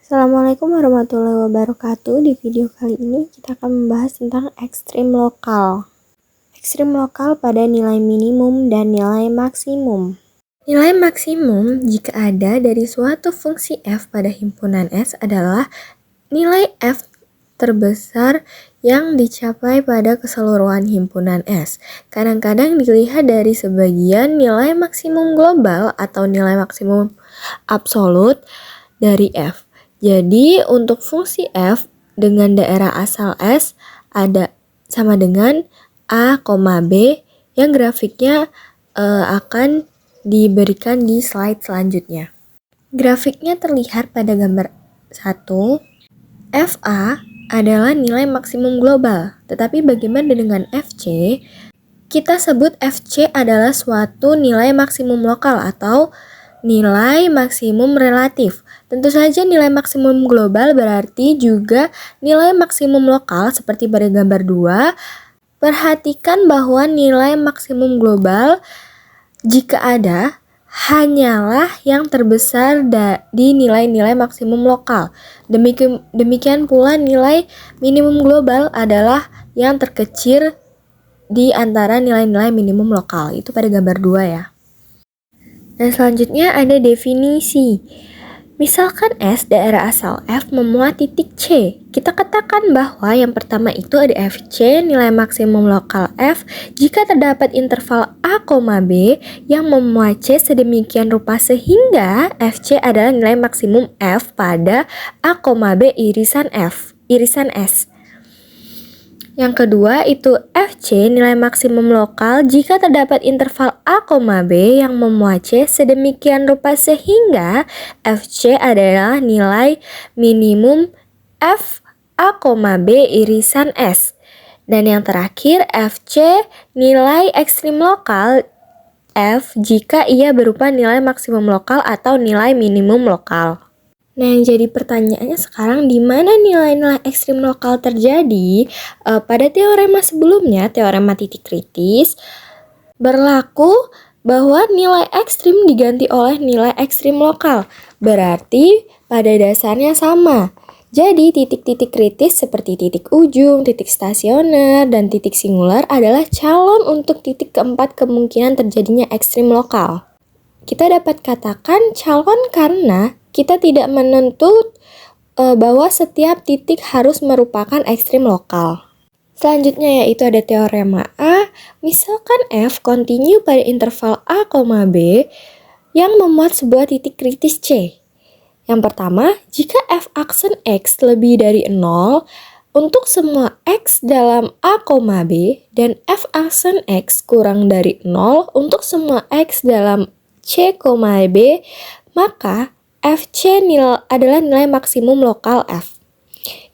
Assalamualaikum warahmatullahi wabarakatuh. Di video kali ini kita akan membahas tentang ekstrim lokal. Ekstrim lokal pada nilai minimum dan nilai maksimum. Nilai maksimum jika ada dari suatu fungsi f pada himpunan S adalah nilai f terbesar yang dicapai pada keseluruhan himpunan S. Kadang-kadang dilihat dari sebagian nilai maksimum global atau nilai maksimum absolut dari f. Jadi untuk fungsi f dengan daerah asal S ada sama dengan A, B yang grafiknya akan diberikan di slide selanjutnya. Grafiknya terlihat pada gambar 1. FA adalah nilai maksimum global, tetapi bagaimana dengan FC? Kita sebut FC adalah suatu nilai maksimum lokal atau nilai maksimum relatif. Tentu saja nilai maksimum global berarti juga nilai maksimum lokal seperti pada gambar 2. Perhatikan bahwa nilai maksimum global jika ada hanyalah yang terbesar di nilai-nilai maksimum lokal. Demikian pula nilai minimum global adalah yang terkecil di antara nilai-nilai minimum lokal. Itu pada gambar 2 ya. Dan selanjutnya ada definisi. Misalkan S daerah asal F memuat titik C. Kita katakan bahwa yang pertama itu ada FC nilai maksimum lokal F jika terdapat interval A, B yang memuat C sedemikian rupa sehingga FC adalah nilai maksimum F pada A, B irisan S. Yang kedua itu FC nilai maksimum lokal jika terdapat interval A, B yang memuat C sedemikian rupa sehingga FC adalah nilai minimum F A, B irisan S. Dan yang terakhir FC nilai ekstrim lokal F jika ia berupa nilai maksimum lokal atau nilai minimum lokal. Nah, yang jadi pertanyaannya sekarang di mana nilai-nilai ekstrim lokal terjadi? Pada teorema sebelumnya, teorema titik kritis, berlaku bahwa nilai ekstrim diganti oleh nilai ekstrim lokal. Berarti pada dasarnya sama. Jadi titik-titik kritis seperti titik ujung, titik stasioner, dan titik singular adalah calon untuk titik keempat kemungkinan terjadinya ekstrim lokal. Kita dapat katakan calon karena kita tidak menuntut bahwa setiap titik harus merupakan ekstrim lokal. Selanjutnya yaitu ada teorema A. Misalkan F kontinu pada interval A, B yang memuat sebuah titik kritis C. Yang pertama, jika f aksen X lebih dari 0 untuk semua X dalam A, B dan f aksen X kurang dari 0 untuk semua X dalam C, B, maka FC adalah nilai maksimum lokal F.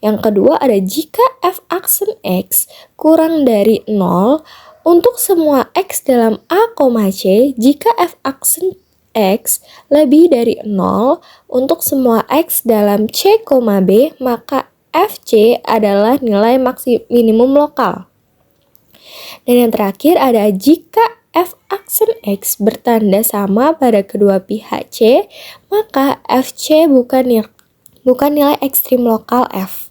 Yang kedua ada jika f aksen X kurang dari 0 untuk semua X dalam A, C jika f aksen X lebih dari 0 untuk semua X dalam C, B maka FC adalah nilai minimum lokal. Dan yang terakhir ada jika f aksen X bertanda sama pada kedua pihak C, maka FC bukan nilai ekstrim lokal F.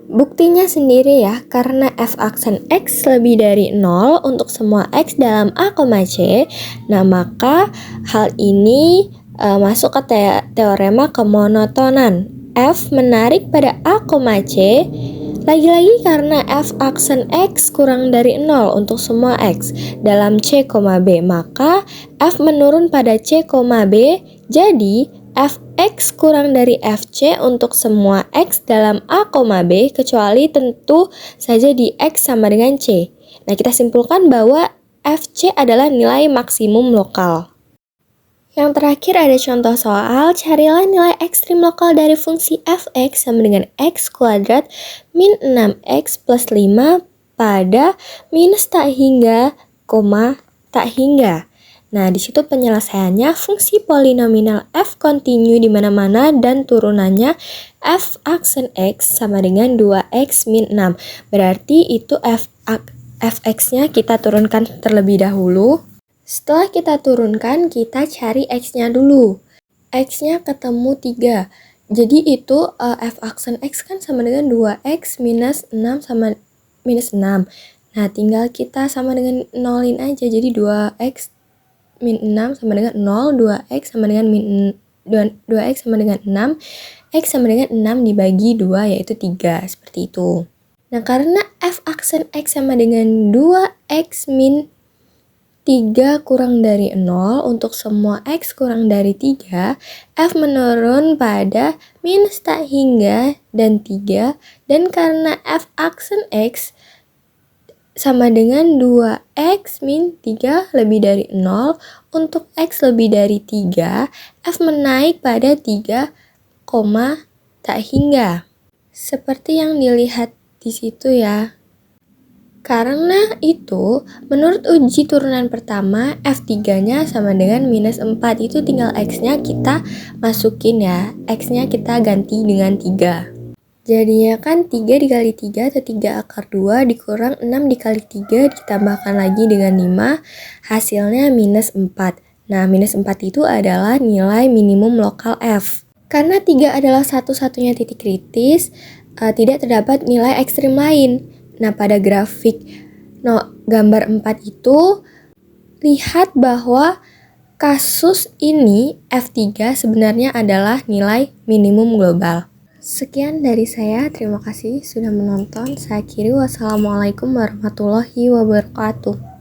Buktinya sendiri ya, karena f aksen X lebih dari 0 untuk semua X dalam A, C, nah maka hal ini masuk ke teorema kemonotonan. F menarik pada A, C, lagi-lagi karena f aksen X kurang dari 0 untuk semua X dalam C, B, maka F menurun pada C, B, jadi Fx kurang dari Fc untuk semua X dalam A, B kecuali tentu saja di X sama dengan C. Nah, kita simpulkan bahwa Fc adalah nilai maksimum lokal. Yang terakhir ada contoh soal, carilah nilai ekstrim lokal dari fungsi fx sama dengan x kuadrat min 6x plus 5 pada minus tak hingga, tak hingga. Nah, di situ penyelesaiannya fungsi polinomial f kontinu di mana-mana dan turunannya f aksen x sama dengan 2x min 6. Berarti itu fx-nya kita turunkan terlebih dahulu. Setelah kita turunkan, kita cari x-nya dulu. X-nya ketemu 3. Jadi itu f aksen x kan sama dengan 2x minus 6 sama minus 6. Nah, tinggal kita sama dengan nolin aja. Jadi 2x min 6 sama dengan 0, 2x sama dengan 2x sama dengan 6, x sama dengan 6 dibagi 2 yaitu 3, seperti itu. Nah, karena f aksen x sama dengan 2x min 3 kurang dari 0, untuk semua x kurang dari 3, f menurun pada minus tak hingga dan 3, dan karena f aksen x sama dengan 2x min 3 lebih dari 0, untuk x lebih dari 3, f menaik pada 3, tak hingga. Seperti yang dilihat di situ ya. Karena itu, menurut uji turunan pertama, F3-nya sama dengan minus 4. Itu tinggal X-nya kita masukin ya. X-nya kita ganti dengan 3. Jadinya kan 3 dikali 3 atau 3 akar 2 dikurang 6 dikali 3 ditambahkan lagi dengan 5. Hasilnya minus 4. Nah, minus 4 itu adalah nilai minimum lokal F. Karena 3 adalah satu-satunya titik kritis, tidak terdapat nilai ekstrim lain. Nah, pada grafik gambar 4 itu, lihat bahwa kasus ini F3 sebenarnya adalah nilai minimum global. Sekian dari saya, terima kasih sudah menonton. Saya akhiri, wassalamualaikum warahmatullahi wabarakatuh.